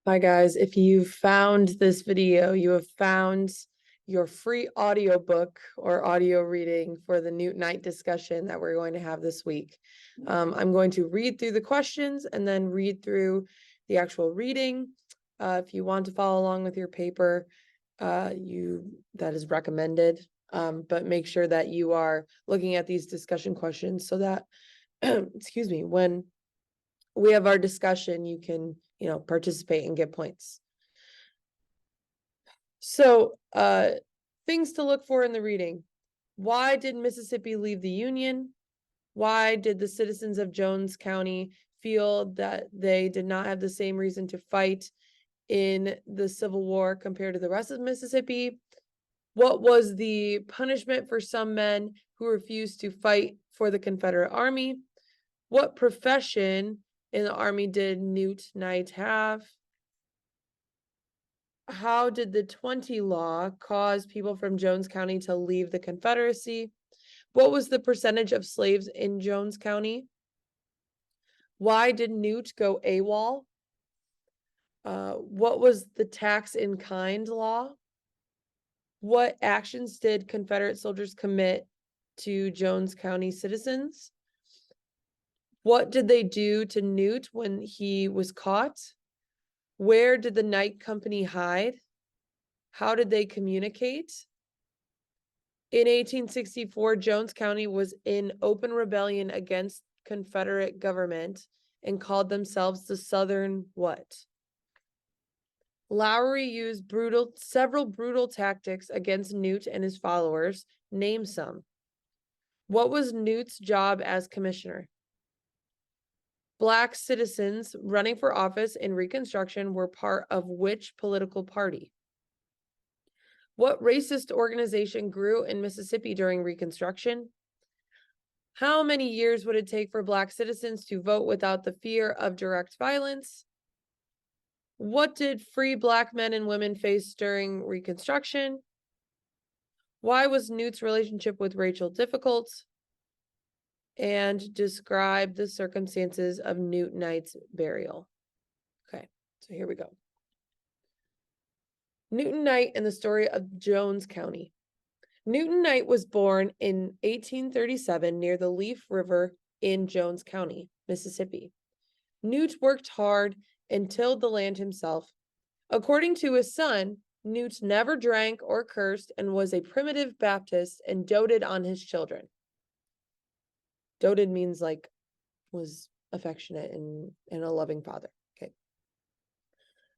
Hi guys, if you found this video, you have found your free audiobook or audio reading for the Newt Night discussion that we're going to have this week. I'm going to read through the questions and then read through the actual reading. If you want to follow along with your paper, that is recommended. But make sure that you are looking at these discussion questions so that, excuse me, when we have our discussion, you can, participate and get points. So, things to look for in the reading. Why did Mississippi leave the Union? Why did the citizens of Jones County feel that they did not have the same reason to fight in the Civil War compared to the rest of Mississippi? What was the punishment for some men who refused to fight for the Confederate Army? What profession in the Army did Newt Knight have? How did the 20 law cause people from Jones County to leave the Confederacy? What was the percentage of slaves in Jones County? Why did Newt go AWOL? What was the tax in kind law? What actions did Confederate soldiers commit to Jones County citizens? What did they do to Newt when he was caught? Where did the Night Company hide? How did they communicate? In 1864, Jones County was in open rebellion against Confederate government and called themselves the Southern what? Lowry used several brutal tactics against Newt and his followers. Name some. What was Newt's job as commissioner? Black citizens running for office in Reconstruction were part of which political party? What racist organization grew in Mississippi during Reconstruction? How many years would it take for Black citizens to vote without the fear of direct violence? What did free Black men and women face during Reconstruction? Why was Newt's relationship with Rachel difficult? And describe the circumstances of Newt Knight's burial. Okay, so here we go. Newton Knight and the story of Jones County. Newton Knight was born in 1837 near the Leaf River in Jones County, Mississippi. Newt worked hard and tilled the land himself. According to his son, Newt never drank or cursed and was a primitive Baptist and doted on his children. Doted means like was affectionate and a loving father. Okay.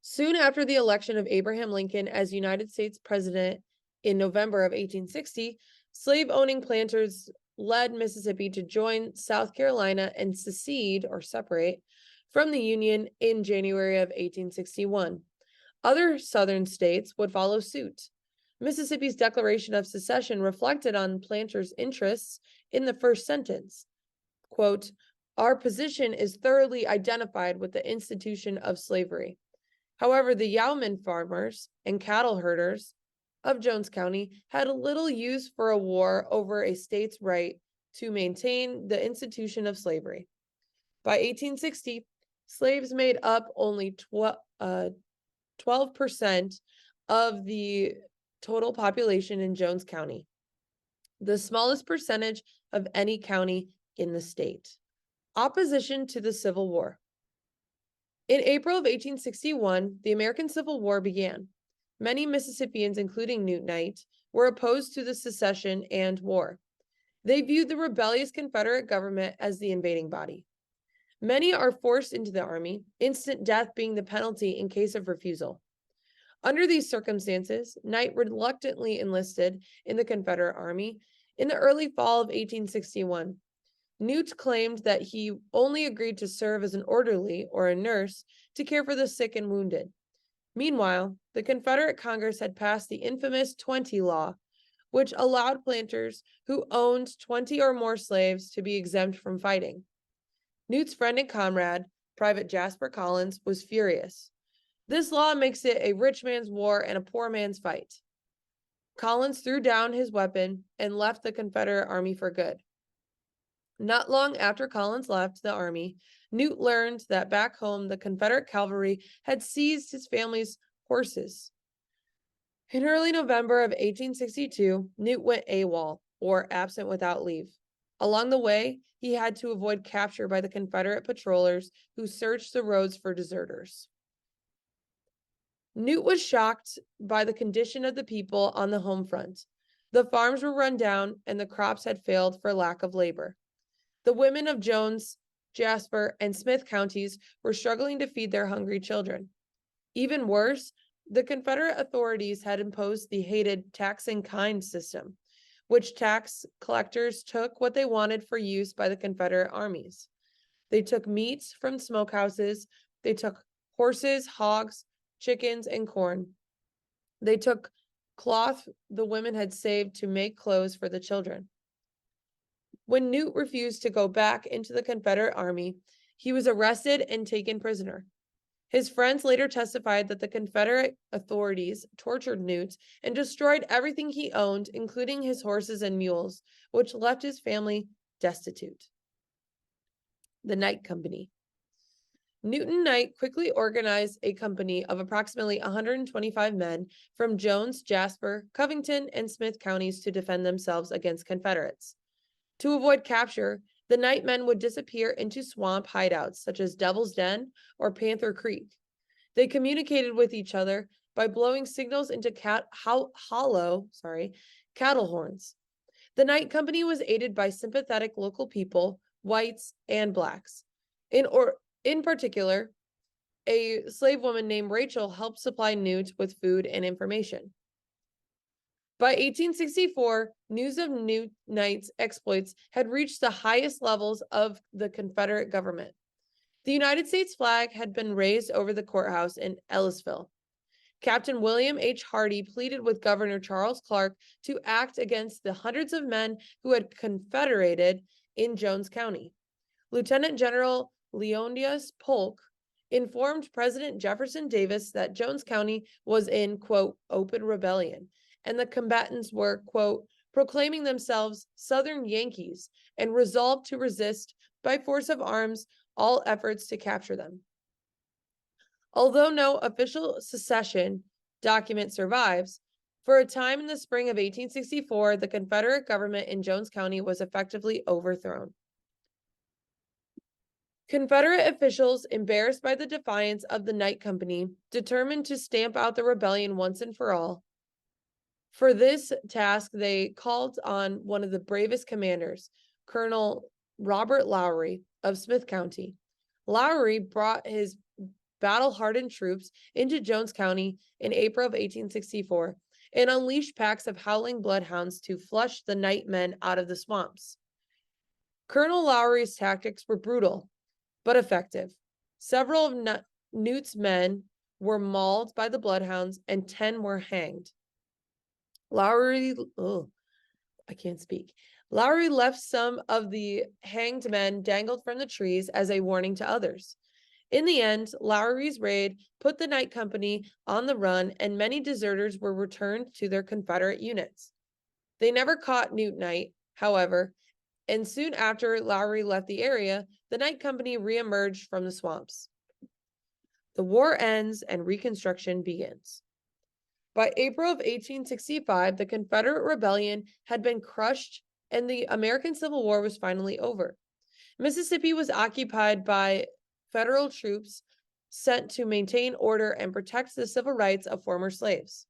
Soon after the election of Abraham Lincoln as United States President in November of 1860, slave-owning planters led Mississippi to join South Carolina and secede or separate from the Union in January of 1861. Other Southern states would follow suit. Mississippi's declaration of secession reflected on planters' interests in the first sentence. Quote, "Our position is thoroughly identified with the institution of slavery." However, the Yeoman farmers and cattle herders of Jones County had little use for a war over a state's right to maintain the institution of slavery. By 1860, slaves made up only 12% of the total population in Jones County, the smallest percentage of any county in the state. Opposition to the Civil War. In April of 1861, the American Civil War began. Many Mississippians, including Newt Knight, were opposed to the secession and war. They viewed the rebellious Confederate government as the invading body. Many are forced into the army, instant death being the penalty in case of refusal. Under these circumstances, Knight reluctantly enlisted in the Confederate Army in the early fall of 1861. Newt claimed that he only agreed to serve as an orderly or a nurse to care for the sick and wounded. Meanwhile, the Confederate Congress had passed the infamous 20 law, which allowed planters who owned 20 or more slaves to be exempt from fighting. Newt's friend and comrade, Private Jasper Collins, was furious. This law makes it a rich man's war and a poor man's fight. Collins threw down his weapon and left the Confederate Army for good. Not long after Collins left the army, Newt learned that back home the Confederate cavalry had seized his family's horses. In early November of 1862, Newt went AWOL, or absent without leave. Along the way, he had to avoid capture by the Confederate patrollers who searched the roads for deserters. Newt was shocked by the condition of the people on the home front. The farms were run down and the crops had failed for lack of labor. The women of Jones, Jasper, and Smith counties were struggling to feed their hungry children. Even worse, the Confederate authorities had imposed the hated tax in kind system, which tax collectors took what they wanted for use by the Confederate armies. They took meat from smokehouses, they took horses, hogs, chickens, and corn. They took cloth the women had saved to make clothes for the children. When Newt refused to go back into the Confederate army, he was arrested and taken prisoner. His friends later testified that the Confederate authorities tortured Newt and destroyed everything he owned, including his horses and mules, which left his family destitute. The Night Company. Newton Knight quickly organized a company of approximately 125 men from Jones, Jasper, Covington, and Smith counties to defend themselves against Confederates. To avoid capture, the Night men would disappear into swamp hideouts such as Devil's Den or Panther Creek. They communicated with each other by blowing signals into hollow cattle horns. The Night Company was aided by sympathetic local people, whites and blacks. In particular, a slave woman named Rachel helped supply Newt with food and information. By 1864, news of Newt Knight's exploits had reached the highest levels of the Confederate government. The United States flag had been raised over the courthouse in Ellisville. Captain William H. Hardy pleaded with Governor Charles Clark to act against the hundreds of men who had confederated in Jones County. Lieutenant General Leonidas Polk informed President Jefferson Davis that Jones County was in, quote, open rebellion, and the combatants were, quote, proclaiming themselves Southern Yankees and resolved to resist by force of arms all efforts to capture them. Although no official secession document survives, for a time in the spring of 1864, the Confederate government in Jones County was effectively overthrown. Confederate officials, embarrassed by the defiance of the Night Company, determined to stamp out the rebellion once and for all. For this task, they called on one of the bravest commanders, Colonel Robert Lowry of Smith County. Lowry brought his battle-hardened troops into Jones County in April of 1864 and unleashed packs of howling bloodhounds to flush the Night men out of the swamps. Colonel Lowry's tactics were brutal, but effective. Several of Newt's men were mauled by the bloodhounds and 10 were hanged. Lowry left some of the hanged men dangled from the trees as a warning to others. In the end, Lowry's raid put the Night Company on the run, and many deserters were returned to their Confederate units. They never caught Newt Knight, however, and soon after Lowry left the area, the Night Company reemerged from the swamps. The war ends and Reconstruction begins. By April of 1865, the Confederate rebellion had been crushed and the American Civil War was finally over. Mississippi was occupied by federal troops sent to maintain order and protect the civil rights of former slaves.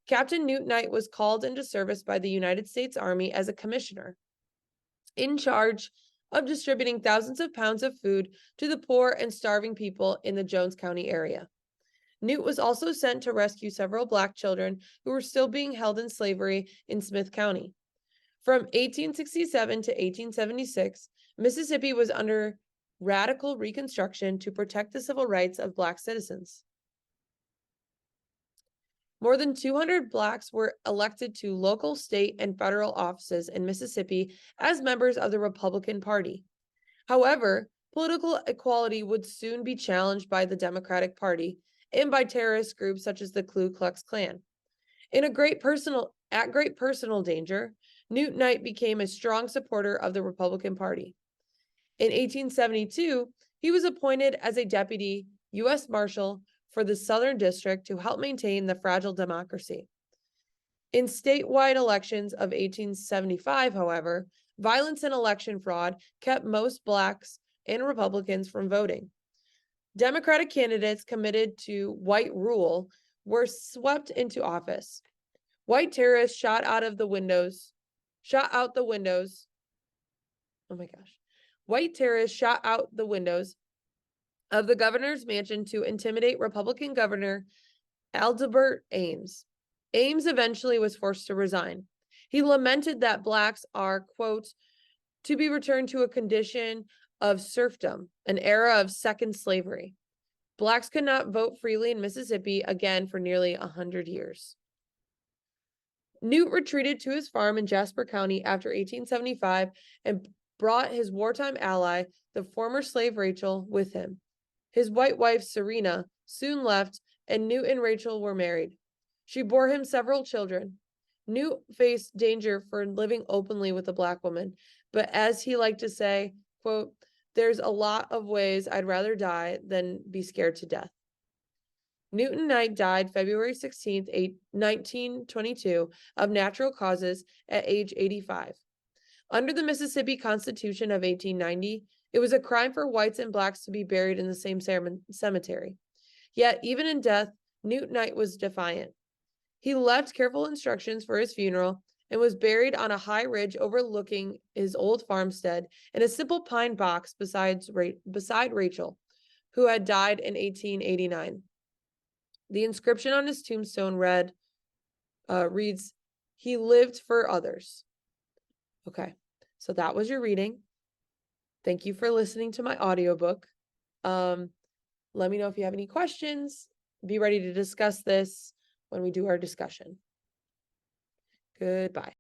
Captain Newt Knight was called into service by the United States Army as a commissioner, in charge of distributing thousands of pounds of food to the poor and starving people in the Jones County area. Newt was also sent to rescue several black children who were still being held in slavery in Smith County. From 1867 to 1876, Mississippi was under radical reconstruction to protect the civil rights of black citizens. More than 200 blacks were elected to local, state, and federal offices in Mississippi as members of the Republican Party. However, political equality would soon be challenged by the Democratic Party and by terrorist groups such as the Ku Klux Klan. At great personal danger, Newt Knight became a strong supporter of the Republican Party. In 1872, he was appointed as a deputy U.S. Marshal for the Southern District to help maintain the fragile democracy. In statewide elections of 1875, however, violence and election fraud kept most Blacks and Republicans from voting. Democratic candidates committed to white rule were swept into office. White terrorists shot out the windows. Oh my gosh. White terrorists shot out the windows of the governor's mansion to intimidate Republican Governor Adelbert Ames. Ames eventually was forced to resign. He lamented that Blacks are, quote, to be returned to a condition of serfdom, an era of second slavery. Blacks could not vote freely in Mississippi again for nearly 100 years. Newt retreated to his farm in Jasper County after 1875 and brought his wartime ally, the former slave Rachel, with him. His white wife, Serena, soon left, and Newt and Rachel were married. She bore him several children. Newt faced danger for living openly with a Black woman, but as he liked to say, quote, there's a lot of ways I'd rather die than be scared to death. Newt Knight died February 16th, 1922, of natural causes at age 85. Under the Mississippi Constitution of 1890, it was a crime for whites and Blacks to be buried in the same cemetery. Yet, even in death, Newt Knight was defiant. He left careful instructions for his funeral and was buried on a high ridge overlooking his old farmstead in a simple pine box beside Rachel, who had died in 1889. The inscription on his tombstone reads, "He lived for others." Okay, so that was your reading. Thank you for listening to my audiobook. Let me know if you have any questions. Be ready to discuss this when we do our discussion. Goodbye.